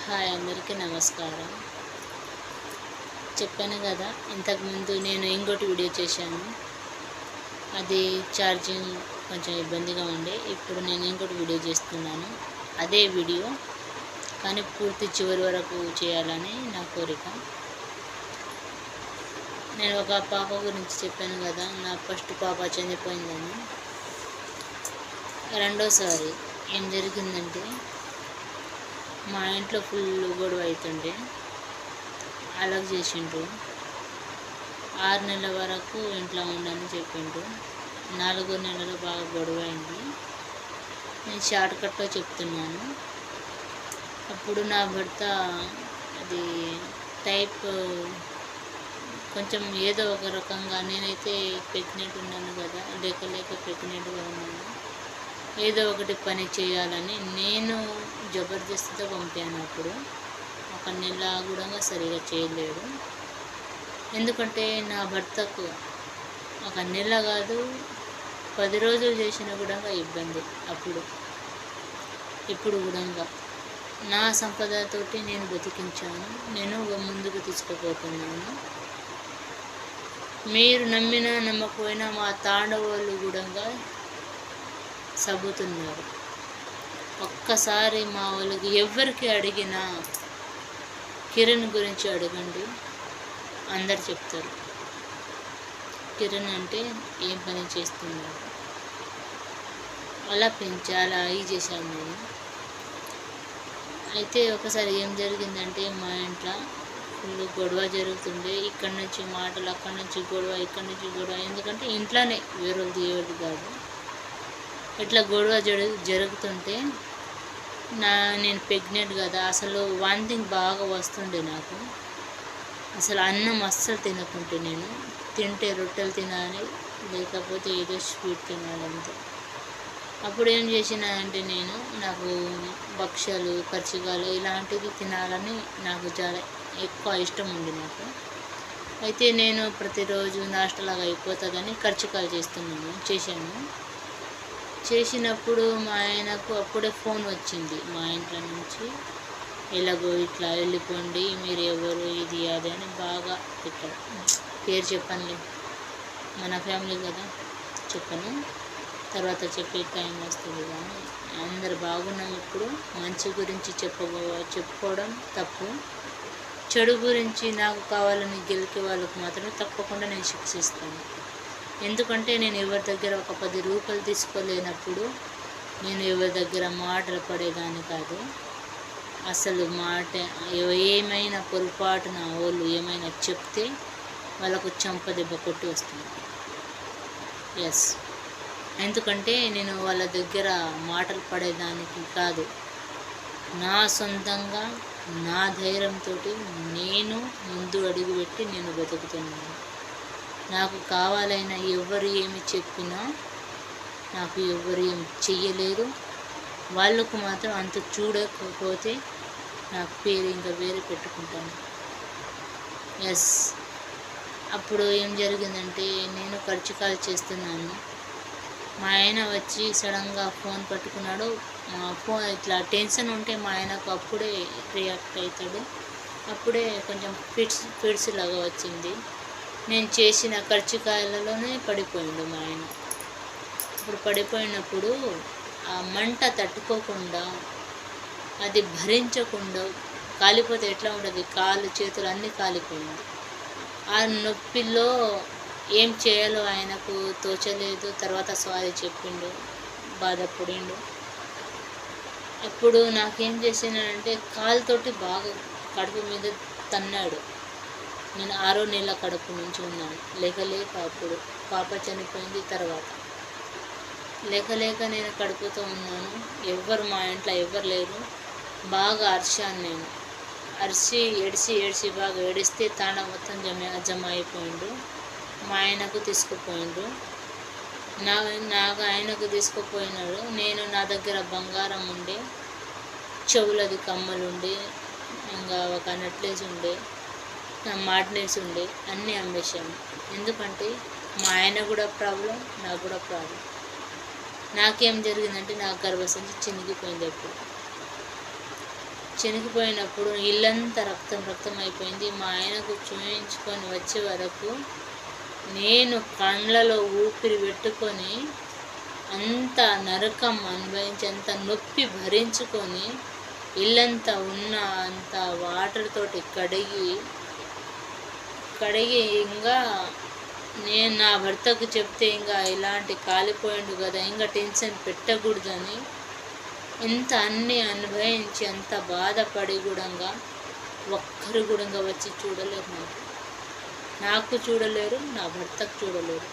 Hi అందరికీ నమస్కారం. చెప్పాను కదా, ఇంతకుముందు నేను ఇంకోటి వీడియో చేశాను. అది ఛార్జింగ్ కొంచెం ఇబ్బందిగా ఉండే. ఇప్పుడు నేను ఇంకోటి వీడియో చేస్తున్నాను. అదే వీడియో కానీ పూర్తి చివరి వరకు చేయాలని నా కోరిక. నేను ఒక పాప గురించి చెప్పాను కదా, నా ఫస్ట్ పాప చనిపోయిందని. రెండోసారి ఏం జరిగిందంటే, మా ఇంట్లో ఫుల్ గొడవ అవుతుండే. అలగ్ చేసిండ్రు. 6 నెలల వరకు ఇంట్లో ఉండని చెప్పిండ్రు. 4వ నెలలో బాగా గొడవ అయింది. నేను షార్ట్ కట్లో చెప్తున్నాను. అప్పుడు నా భర్త అది టైప్ కొంచెం ఏదో ఒక రకంగా, నేనైతే ప్రెగ్నెంట్ ఉన్నాను కదా, లేక ప్రెగ్నెంట్గా ఉన్నాను, ఏదో ఒకటి పని చేయాలని నేను జబర్దస్తితో పంపాను. అప్పుడు 1 నెల కూడా సరిగా చేయలేడు. ఎందుకంటే నా భర్తకు 1 నెల కాదు 10 రోజులు చేసినా కూడా ఇబ్బంది. ఇప్పుడు కూడా నా సంపదతోటి నేను బతికించాను. నేను ముందుకు తీసుకుపోతున్నాను. మీరు నమ్మినా నమ్మకపోయినా మా తాండవాళ్ళు కూడా సబుతున్నారు. ఒక్కసారి మా వాళ్ళకి ఎవరికి అడిగినా కిరణ్ గురించి అడగండి, అందరు చెప్తారు. కిరణ్ అంటే ఏం పని చేస్తున్నారు, అలా పెంచాలి, అలా చేశాను నేను. అయితే ఒకసారి ఏం జరిగిందంటే, మా ఇంట్లో ఫుల్ గొడవ జరుగుతుండే. ఇక్కడి నుంచి మాటలు, అక్కడి నుంచి గొడవ, ఇక్కడి నుంచి గొడవ. ఎందుకంటే ఇంట్లోనే, వేరేది ఎవరిది కాదు. ఇట్లా గొడవ జరుగుతుంటే నేను ప్రెగ్నెంట్ కదా, అసలు వామిటింగ్ బాగా వస్తుండే నాకు. అసలు అన్నం అస్సలు తినకుంటే, నేను తింటే రొట్టెలు తినాలి, లేకపోతే ఏదో స్వీట్ తినాలంతే. అప్పుడు ఏం చేసినానంటే, నాకు భక్ష్యాలు, కర్చికాయలు ఇలాంటివి తినాలని నాకు చాలా ఎక్కువ ఇష్టం ఉంది నాకు. అయితే నేను ప్రతిరోజు నాష్టలాగా అయిపోతుందని కర్చికాయలు చేశాను. చేసినప్పుడు మా ఆయనకు అప్పుడే ఫోన్ వచ్చింది మా ఇంట్లో నుంచి. ఎలాగో ఇట్లా వెళ్ళిపోండి, మీరు ఎవరు, ఇది అది అని బాగా తిట్టాడు. పేరు చెప్పనులే, మన ఫ్యామిలీ కదా, చెప్పను, తర్వాత చెప్పే టైం వస్తుంది. కానీ అందరు బాగున్నాం. ఇప్పుడు మంచి గురించి చెప్పుకోవడం తప్పు. చెడు గురించి నాకు కావాలని గెలికే వాళ్ళకు మాత్రం తప్పకుండా నేను శిక్షిస్తాను. ఎందుకంటే నేను ఎవరి దగ్గర ఒక 10 రూపాయలు తీసుకోలేనప్పుడు నేను ఎవరి దగ్గర మాటలు పడేదాన్ని కాదు. అసలు ఏమైనా పొరపాటున వాళ్ళు ఏమైనా చెప్తే వాళ్ళకు చెంపదెబ్బ కొట్టి వస్తుంది. ఎస్, ఎందుకంటే నేను వాళ్ళ దగ్గర మాటలు పడేదానికి కాదు. నా సొంతంగా నా ధైర్యంతో నేను ముందు అడుగుపెట్టి నేను బతుకుతున్నాను. నాకు కావాలైనా ఎవరు ఏమి చెప్పినా, నాకు ఎవరు ఏమి చెయ్యలేరు. వాళ్ళకు మాత్రం అంత చూడకపోతే నాకు పేరు ఇంకా వేరే పెట్టుకుంటాను. ఎస్, అప్పుడు ఏం జరిగిందంటే, నేను కర్చికాయలు చేస్తున్నాను. మా ఆయన వచ్చి సడన్గా ఫోన్ పట్టుకున్నాడు. మా ఫోన్ ఇట్లా టెన్షన్ ఉంటే మా ఆయనకు అప్పుడే రియాక్ట్ అవుతాడు. అప్పుడే కొంచెం ఫిట్స్ లాగా వచ్చింది. నేను చేసిన కర్చికాయలలోనే పడిపోయిండు మా ఆయన. ఇప్పుడు పడిపోయినప్పుడు ఆ మంట తట్టుకోకుండా, అది భరించకుండా, కాలిపోతే ఎట్లా ఉంటుంది, కాళ్ళు చేతులు అన్నీ కాలిపోయింది. ఆ నొప్పిలో ఏం చేయాలో ఆయనకు తోచలేదు. తర్వాత సారీ చెప్పిండు, బాధపడిండు. అప్పుడు నాకేం చేసినానంటే, కాలుతోటి బాగా కడుపు మీద తన్నాడు. నేను 6వ నెల కడుపు నుంచి ఉన్నాను. లేక అప్పుడు పాప చనిపోయింది. తర్వాత లేక నేను కడుపుతో ఉన్నాను. మా ఇంట్లో ఎవరు లేరు. బాగా అరిచాను నేను. ఏడిసి బాగా ఏడిస్తే తాండ మొత్తం జమ అయిపోయిండు. మా ఆయనకు తీసుకుపోయిండు. ఆయనకు తీసుకుపోయినాడు. నా దగ్గర బంగారం ఉండే, చెవులది కమ్మలు ఉండే, ఇంకా ఒక నెక్లెస్ ఉండే, మాడ్నెస్ ఉండే, అన్నీ అమ్మేశాను. ఎందుకంటే మా ఆయన కూడా ప్రాబ్లం, నాకు కూడా ప్రాబ్లం. నాకేం జరిగిందంటే, నాకు గర్భసంచి చినిగిపోయింది. చనిపోయినప్పుడు ఇల్లంతా రక్తం రక్తం అయిపోయింది. మా ఆయనకు చూయించుకొని వచ్చే వరకు నేను కళ్ళలో ఊపిరి పెట్టుకొని అంత నరకం అనుభవించి అంత నొప్పి భరించుకొని ఇల్లంతా ఉన్న అంత వాటర్ తోటి కడిగి ఇంకా నేను నా భర్తకు చెప్తే ఇంకా ఇలాంటి కాలిపోయిండు కదా, ఇంకా టెన్షన్ పెట్టకూడదని ఇంత అన్నీ అనుభవించి అంత బాధపడి కూడా ఒక్కరు కూడా వచ్చి చూడలేరు. నాకు చూడలేరు, నా భర్తకు చూడలేరు.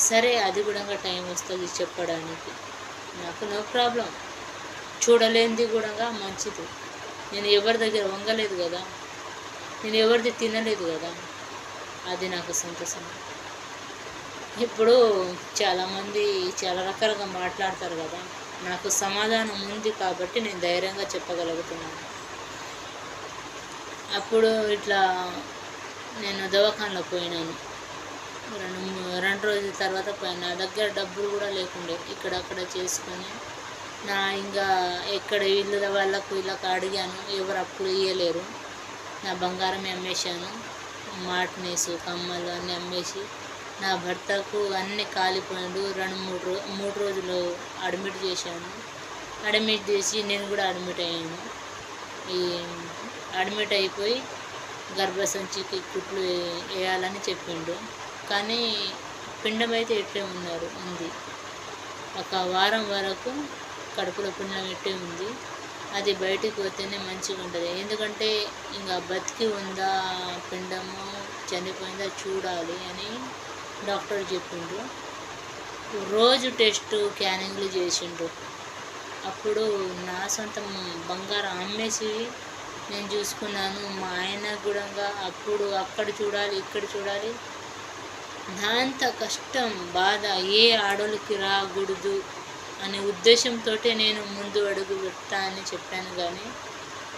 సరే, అది కూడా టైం వస్తుంది చెప్పడానికి. నాకు నో ప్రాబ్లం, చూడలేనిది కూడా మంచిది. నేను ఎవరి దగ్గర వంగలేదు కదా, నేను ఎవరిది తినలేదు కదా, అది నాకు సంతోషం. ఇప్పుడు చాలామంది చాలా రకాలుగా మాట్లాడతారు కదా, నాకు సమాధానం ఉంది కాబట్టి నేను ధైర్యంగా చెప్పగలుగుతున్నాను. అప్పుడు ఇట్లా నేను దవాఖానలో పోయినాను. రెండు రోజుల తర్వాత పోయినా. నా దగ్గర డబ్బులు కూడా లేకుండే, ఇక్కడక్కడ చేసుకొని ఇంకా ఎక్కడ వీళ్ళకు అడిగాను, ఎవరు అప్పుడు ఇవ్వలేరు. నా బంగారం అమ్మేశాను, మాట్నేసు కమ్మలు అన్నీ అమ్మేసి నా భర్తకు అన్నీ కాలిపోయిండు. మూడు రోజులు అడ్మిట్ చేశాను. అడ్మిట్ చేసి నేను కూడా అడ్మిట్ అయ్యాను. అడ్మిట్ అయిపోయి గర్భసంచికి కుట్లు వేయాలని చెప్పిండు. కానీ పిండం అయితే ఎట్లే ఉంది. ఒక వారం వరకు కడుపులో పిండం ఎట్టే ఉంది. అది బయటికి పోతేనే మంచిగా ఉంటుంది. ఎందుకంటే ఇంకా బతికి ఉందా పిండము చనిపోయిందా చూడాలి అని డాక్టర్ చెప్పిండు. రోజు టెస్టు స్కానింగ్లు చేసిండు. అప్పుడు నా సొంత బంగారం అమ్మేసి నేను చూసుకున్నాను. మా ఆయన కూడా అప్పుడు అక్కడ చూడాలి ఇక్కడ చూడాలి, నా అంత కష్టం బాధ ఏ ఆడోళ్ళకి రాకూడదు అనే ఉద్దేశంతో నేను ముందు అడుగు పెడతా అని చెప్పాను. కానీ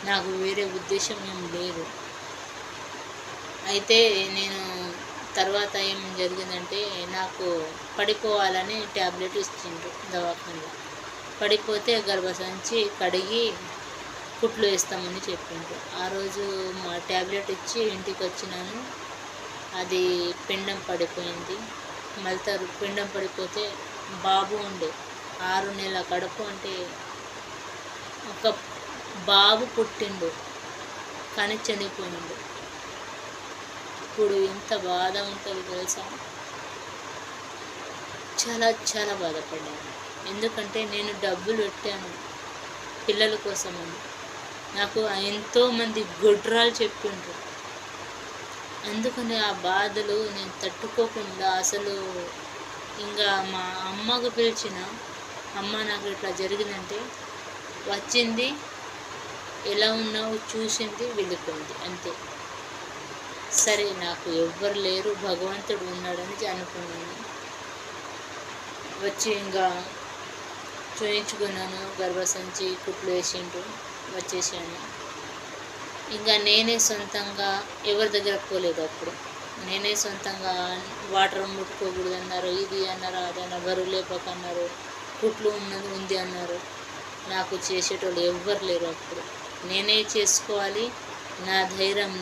నాకు వేరే ఉద్దేశం ఏం లేదు. అయితే నేను తర్వాత ఏం జరిగిందంటే, నాకు పడిపోవాలని ట్యాబ్లెట్ ఇచ్చిండ్రు దవాఖానలో. పడిపోతే గర్భసంచి కడిగి కుట్లు వేస్తామని చెప్పిండ్రు. ఆ రోజు మా ట్యాబ్లెట్ ఇచ్చి ఇంటికి వచ్చినాను. అది పిండం పడిపోయింది. మళ్ళీ పిండం పడిపోతే బాబు ఉండే 6 నెలల కడుపు, అంటే ఒక బాబు పుట్టిండు కానీ చనిపోయిండు. ఇప్పుడు ఎంత బాధ ఉంటుంది తెలుసా. చాలా చాలా బాధపడ్డాను. ఎందుకంటే నేను డబ్బులు పెట్టాను పిల్లల కోసమని. నాకు ఎంతోమంది గొడ్రాలు చెప్పిండ్రు. అందుకని ఆ బాధలు నేను తట్టుకోకుండా అసలు ఇంకా మా అమ్మకు పిలిచిన, అమ్మ నాకు ఇట్లా జరిగిందంటే వచ్చింది, ఎలా ఉన్నావు చూసింది, వెళ్ళిపోయింది అంతే. సరే, నాకు ఎవ్వరు లేరు, భగవంతుడు ఉన్నాడని అనుకున్నాను. వచ్చి ఇంకా చూయించుకున్నాను. గర్భసంచి కుట్లు వేసిండు, వచ్చేసాను. ఇంకా నేనే సొంతంగా ఎవరి దగ్గర పోలేదు. అప్పుడు నేనే సొంతంగా వాటర్ ముట్టుకోకూడదు అన్నారు, ఇది అన్నారు, అది అన్నారు, బరువు లేపకన్నారు, కుట్లు ఉంది అన్నారు. నాకు చేసేటోళ్ళు ఎవ్వరు లేరు. అప్పుడు నేనే చేసుకోవాలి. నా ధైర్యం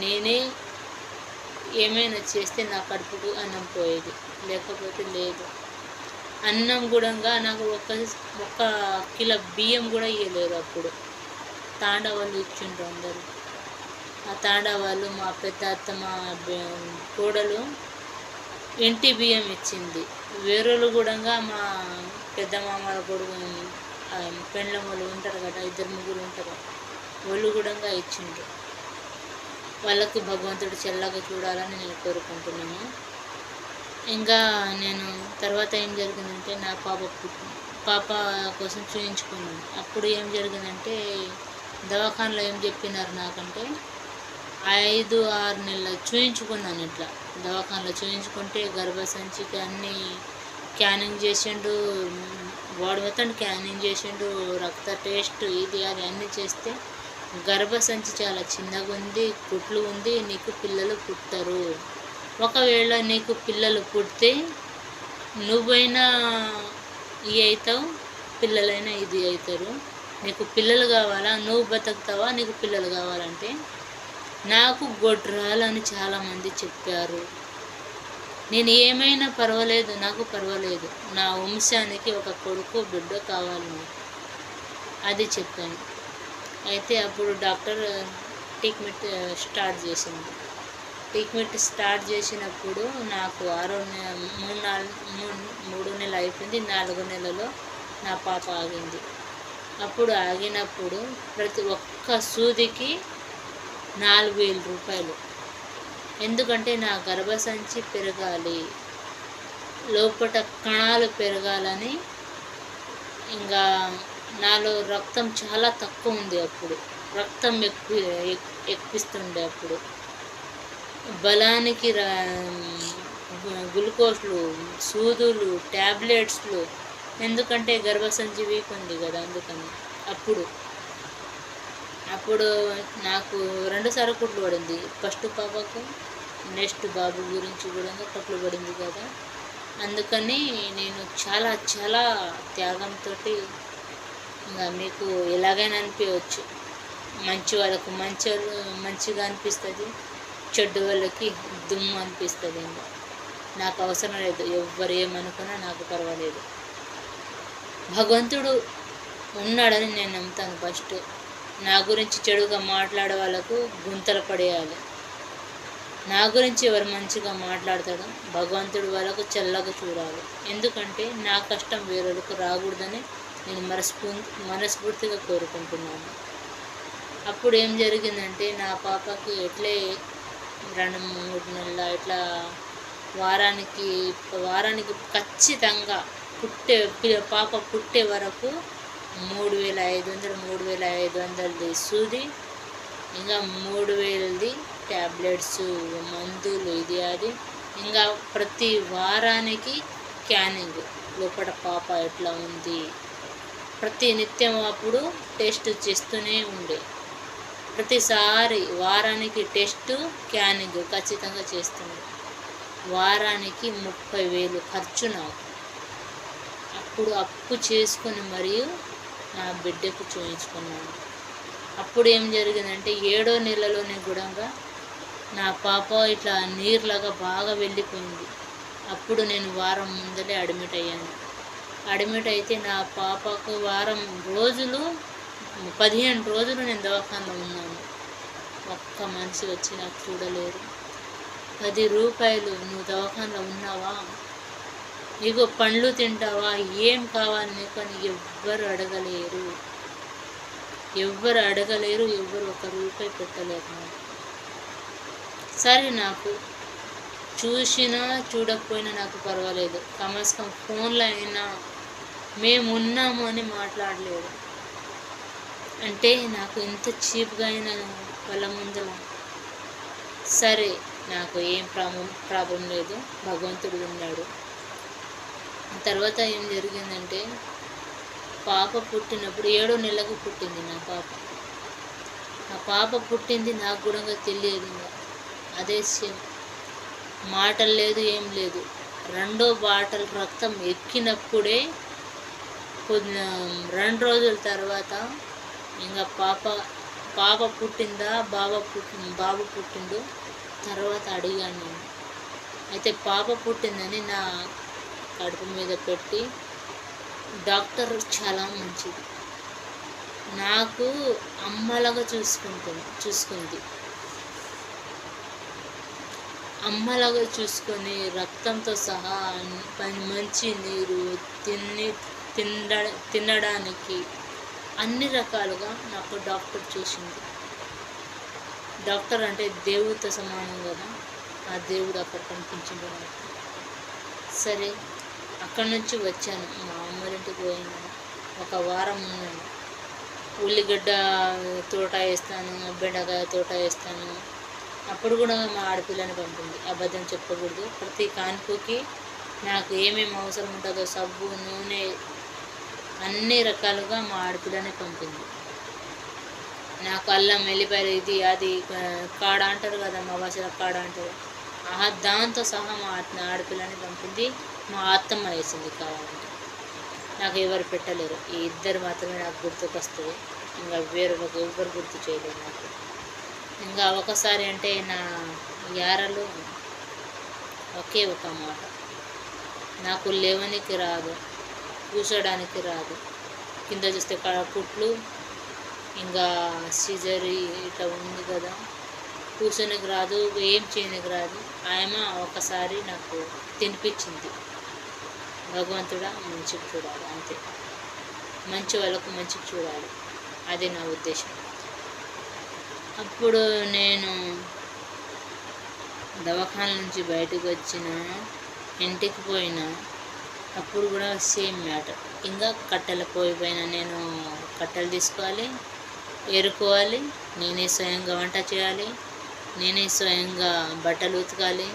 నేనే ఏమైనా చేస్తే నా కడుపుకు అన్నం పోయేది, లేకపోతే లేదు. అన్నం కూడా నాకు ఒక్క కిలో బియ్యం కూడా ఇవ్వలేరు. అప్పుడు తాండా వాళ్ళు ఇచ్చిండ్రు అందరూ. ఆ తాండా వాళ్ళు, మా పెద్ద అత్త, మా కోడలు ఇంటి బియ్యం ఇచ్చింది. వేరేళ్ళు కూడా మా పెద్ద మామల కొడుకు పెండ్లం వాళ్ళు ఉంటారు కదా, 2-3 ఉంటారు, వాళ్ళు కూడా ఇచ్చిండ్రు. వాళ్ళకి భగవంతుడు చల్లగా చూడాలని నేను కోరుకుంటున్నాను. ఇంకా నేను తర్వాత ఏం జరిగిందంటే, నా పాప కోసం చూయించుకున్నాను. అప్పుడు ఏం జరిగిందంటే, దవాఖానలో ఏం చెప్పినారు నాకంటే, 5-6 నెలలు చూయించుకున్నాను. ఇట్లా దవాఖానలో చూయించుకుంటే గర్భసంచికి అన్నీ స్కానింగ్ చేసిండు, బాడీ మొత్తం స్కానింగ్ చేసిండు, రక్త టెస్ట్ ఇది అది అన్నీ చేస్తే గర్భసంచి చాలా చిన్నగా ఉంది, కుట్లు ఉంది, నీకు పిల్లలు పుట్టరు. ఒకవేళ నీకు పిల్లలు పుడితే నువ్వైనా ఇది అవుతావు, పిల్లలైనా ఇది అవుతారు. నీకు పిల్లలు కావాలా, నువ్వు బతుకుతావా, నీకు పిల్లలు కావాలంటే నాకు గొడ్రాలని చాలామంది చెప్పారు. నేను ఏమైనా పర్వాలేదు, నాకు పర్వాలేదు, నా వంశానికి ఒక కొడుకు బిడ్డ కావాలి నాకు, అది చెప్పాను. అయితే అప్పుడు డాక్టర్ ట్రీట్మెంట్ స్టార్ట్ చేసింది. ట్రీట్మెంట్ స్టార్ట్ చేసినప్పుడు నాకు 3 నెలలు అయిపోయింది. 4 నెలలో నా పాప ఆగింది. అప్పుడు ఆగినప్పుడు ప్రతి ఒక్క సూదికి 4,000 రూపాయలు. ఎందుకంటే నా గర్భసంచి పెరగాలి, లోపట కణాలు పెరగాలని. ఇంకా నాలో రక్తం చాలా తక్కువ ఉంది. అప్పుడు రక్తం ఎక్కిస్తుండే. అప్పుడు బలానికి గ్లూకోజ్లు, సూదులు, ట్యాబ్లెట్స్లు, ఎందుకంటే గర్భసంచి వీక్ ఉంది కదా, అందుకని. అప్పుడు నాకు 2 సార్లు కుట్లు పడింది. ఫస్ట్ పాపకు, నెక్స్ట్ బాబు గురించి కూడా కుట్లు పడింది కదా. అందుకని నేను చాలా చాలా త్యాగంతో, ఇంకా మీకు ఎలాగైనా అనిపించవచ్చు, మంచి వాళ్ళకు మంచిగా అనిపిస్తుంది, చెడ్డు వాళ్ళకి దుమ్ము అనిపిస్తుంది. ఇంకా నాకు అవసరం లేదు, ఎవ్వరు ఏమనుకున్నా నాకు పర్వాలేదు. భగవంతుడు ఉన్నాడని నేను నమ్ముతాను. ఫస్ట్ నా గురించి చెడుగా మాట్లాడే వాళ్ళకు గుంతలు పడేయాలి. నా గురించి ఎవరు మంచిగా మాట్లాడతాడో భగవంతుడు వాళ్ళకు చల్లగా చూడాలి. ఎందుకంటే నా కష్టం వేరొకరికి రాకూడదని నేను మనస్ఫూర్తిగా కోరుకుంటున్నాను. అప్పుడు ఏం జరిగిందంటే, నా పాపకి ఎట్లే 2-3 నెలల ఇట్లా వారానికి ఖచ్చితంగా పాప పుట్టే వరకు 3,500 సూది, ఇంకా 3,000 ట్యాబ్లెట్స్, మందులు, ఇది అది. ఇంకా ప్రతి వారానికి స్కానింగ్, లోపల పాప ఎట్లా ఉంది, ప్రతి నిత్యం అప్పుడు టెస్ట్ చేస్తూనే ఉండే. ప్రతిసారి వారానికి టెస్ట్, స్కానింగ్ ఖచ్చితంగా చేస్తుండే. వారానికి 30,000 ఖర్చు నాకు. అప్పుడు అప్పు చేసుకొని మరియు నా బిడ్డకు చూయించుకున్నాను. అప్పుడు ఏం జరిగిందంటే, 7వ నెలలోనే కూడా నా పాప ఇట్లా నీరులాగా బాగా వెళ్ళిపోయింది. అప్పుడు నేను వారం ముందలే అడ్మిట్ అయ్యాను. అడ్మిట్ అయితే నా పాపకు 15 రోజులు నేను దవాఖానలో ఉన్నాను. ఒక్క మనిషి వచ్చి నాకు చూడలేరు. 10 రూపాయలు, నువ్వు దవాఖానలో ఉన్నావా, నీకు పండ్లు తింటావా, ఏం కావాలి నీకు అని ఎవ్వరు అడగలేరు. ఎవ్వరు 1 రూపాయి పెట్టలేరు. సరే, నాకు చూసినా చూడకపోయినా నాకు పర్వాలేదు, కమస్కం ఫోన్లో అయినా మేమున్నాము అని మాట్లాడలేదు. అంటే నాకు ఎంత చీప్గా అయినా వాళ్ళ ముందర. సరే, నాకు ఏం ప్రాబ్లం లేదు, భగవంతుడు ఉన్నాడు. తర్వాత ఏం జరిగిందంటే, పాప పుట్టినప్పుడు 7వ నెలకు పుట్టింది నా పాప. ఆ పాప పుట్టింది నాకు కూడా తెలియదు. అదే సేమ్, మాటలు లేదు, ఏం లేదు. 2వ బాటల్ రక్తం ఎక్కినప్పుడే 2 రోజుల తర్వాత ఇంకా పాప పుట్టిందా, బాబు పుట్టిండు తర్వాత అడిగాను నేను. అయితే పాప పుట్టిందని నా కడుపు మీద పెట్టి, డాక్టర్ చాలా మంచిది, నాకు అమ్మలాగా చూసుకుంది. అమ్మలాగా చూసుకొని రక్తంతో సహా మంచి నీరు తినడానికి అన్ని రకాలుగా నాకు డాక్టర్ చూసింది. డాక్టర్ అంటే దేవుడితో సమానం కదా, ఆ దేవుడు అక్కడ కనిపించింది నాకు. సరే, అక్కడి నుంచి వచ్చాను, మా అమ్మరింటికి పోయాను. 1 వారం ఉన్నాను. ఉల్లిగడ్డ తోట వేస్తాను, బెండకాయ తోట వేస్తాను. అప్పుడు కూడా మా ఆడపిల్లని పంపింది. అబద్ధం చెప్పకూడదు. ప్రతి కాన్పుకి నాకు ఏమేమి అవసరం ఉంటుందో, సబ్బు, నూనె, అన్ని రకాలుగా మా ఆడపిల్లని పంపింది. నాకు అల్లం, వెల్లిపాయలు, ఇది అది కాడ అంటారు కదా, మా భాషలో కాడ అంటారు, దాంతో సహా మా ఆడపిల్లని పంపింది. మా అత్తమ్మ వేసింది కావాలంటే. నాకు ఎవరు పెట్టలేరు. ఈ ఇద్దరు మాత్రమే నాకు గుర్తుకొస్తుంది. ఇంకా వేరొక ఎవ్వరు గుర్తు చేయలేరు నాకు. ఇంకా ఒకసారి అంటే నా యారలు ఒకే ఒక మాట, నాకు లేవనికి రాదు, కూర్చోడానికి రాదు, కింద చూస్తే కుట్లు, ఇంకా సిజరీ ఇట్లా ఉంది కదా, కూర్చోనికి రాదు, ఏం చేయనికి రాదు. ఆయమ ఒకసారి నాకు తినిపించింది. భగవంతుడా మంచిగా చూడాలి, అంతే. మంచి వాళ్ళకు మంచిగా చూడాలి, అదే నా ఉద్దేశం. అప్పుడు నేను దవాఖాన నుంచి బయటకు వచ్చిన, ఇంటికి పోయినా, అప్పుడు కూడా సేమ్ మ్యాటర్. ఇంకా కట్టెల పోయిపోయిన నేను కట్టెలు తీసుకోవాలి, ఏరుకోవాలి, నేనే స్వయంగా వంట చేయాలి, నేనే స్వయంగా బట్టలు ఉతకాలి.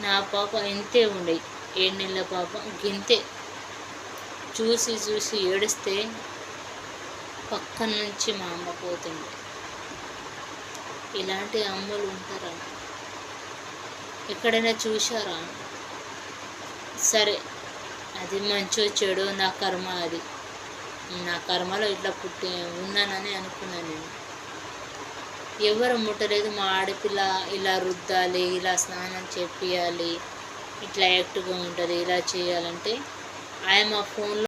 నా పాప ఇంతే ఉండే, 7 నెలల పాప గింతే. చూసి చూసి ఏడిస్తే పక్కన నుంచి మా అమ్మ పోతుండే. ఇలాంటి అమ్మలు ఉంటారా? ఎక్కడైనా చూశారా? సరే, అది మంచో చెడు నా కర్మ, అది నా కర్మలో ఇట్లా పుట్టి ఉన్నానని అనుకున్నాను నేను. ఎవరు ముట్టలేదు. మా ఆడపిల్ల ఇలా రుద్దాలి, ఇలా స్నానం చేపియాలి, ఇట్లా యాక్టివ్గా ఉంటుంది, ఇలా చేయాలంటే ఆయన మా ఫోన్లో